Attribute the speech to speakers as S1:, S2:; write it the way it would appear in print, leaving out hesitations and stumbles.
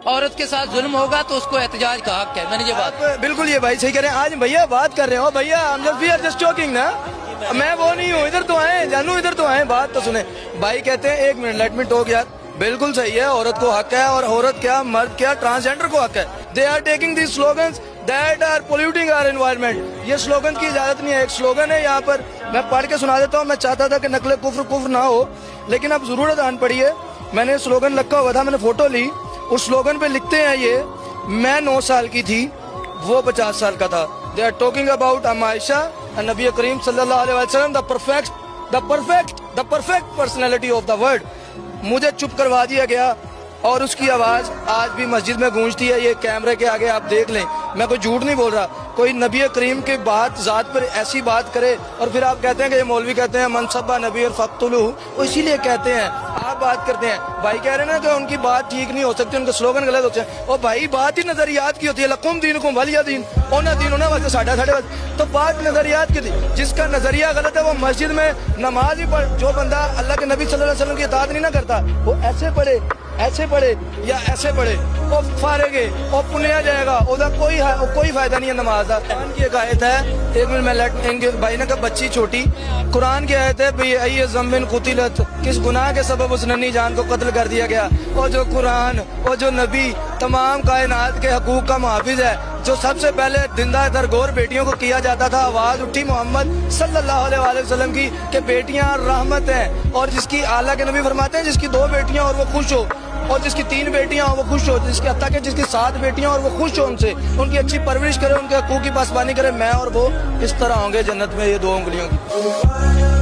S1: عورت کے ساتھ ظلم ہوگا تو اس کو احتجاج کا حق ہے. میں نے یہ بات
S2: بالکل یہ بھائی صحیح کہہ رہے ہیں. آج بھیا بات کر رہے ہو بھیا جسٹ ٹاکنگ نا, میں وہ نہیں ہوں. ادھر تو آئیں جانو, ادھر تو آئیں, بات تو سنیں. بھائی کہتے ہیں ایک منٹ لیٹ می ٹاک یار. بالکل صحیح ہے, عورت کو حق ہے, اور عورت کیا مرد کیا ٹرانسجینڈر کو حق ہے. They are taking these slogans that are polluting our environment. یہ سلوگن کی اجازت نہیں ہے. ایک سلوگن ہے یہاں پر, میں پڑھ کے سنا دیتا ہوں. میں چاہتا تھا کہ نقل کفر نہ ہو, لیکن اب ضرورت آن پڑی ہے. میں نے سلوگن لکھا ہوا تھا, میں نے فوٹو لی. اس سلوگن پہ لکھتے ہیں یہ, میں 9 سال کی تھی, وہ 50 سال کا تھا. دے آر ٹاکنگ اباؤٹ عائشہ نبی کریم صلی اللہ علیہ وسلم, the perfect personality of the world. مجھے چپ کروا دیا گیا, اور اس کی آواز آج بھی مسجد میں گونجتی ہے. یہ کیمرے کے آگے آپ دیکھ لیں, میں کوئی جھوٹ نہیں بول رہا. کوئی نبی کریم کے بات ذات پر ایسی بات کرے, اور پھر آپ کہتے ہیں کہ یہ مولوی کہتے ہیں منصبہ نبی اور فقتلوہ, وہ اسی لیے کہتے ہیں. آپ بات کرتے ہیں, بھائی کہہ رہے ہیں نا کہ ان کی بات ٹھیک نہیں ہو سکتی, ان کے سلوگن غلط ہوتے ہیں. اور بھائی بات ہی نظریات کی ہوتی ہے. لکم دینکم ولی دین, انہاں دین انہاں واسطے ساڈا ساڈے واسطے. تو بات نظریات کی تھی. جس کا نظریہ غلط ہے وہ مسجد میں نماز ہی پڑھ. جو بندہ اللہ کے نبی صلی اللہ علیہ وسلم کی اطاعت نہیں نہ کرتا, وہ ایسے پڑھے یا ایسے پڑھے, وہ فارغ ہے, وہ پنیا جائے گا. کوئی فائدہ نہیں ہے نماز کا. قرآن کی ایک آیت ہے, ایک منٹ میں بھائی نے کہا بچی چھوٹی, قرآن کی آیت ہے بھئی ای ذنب قتلت, کس گناہ کے سبب اس ننھی جان کو قتل کر دیا گیا. اور جو قرآن اور جو نبی تمام کائنات کے حقوق کا محافظ ہے, جو سب سے پہلے زندہ درگور بیٹیوں کو کیا جاتا تھا, آواز اٹھی محمد صلی اللہ علیہ وسلم کی کہ بیٹیاں رحمت ہیں. اور جس کی اعلیٰ کے نبی فرماتے ہیں جس کی 2 بیٹیاں اور وہ خوش ہو, اور جس کی 3 بیٹیاں وہ خوش ہو, جس کی حتیٰ کہ جس کی 7 بیٹیاں اور وہ خوش ہو, ان سے ان کی اچھی پرورش کرے, ان کے حقوق کی پاسبانی کرے, میں اور وہ اس طرح ہوں گے جنت میں یہ 2 انگلیوں کی.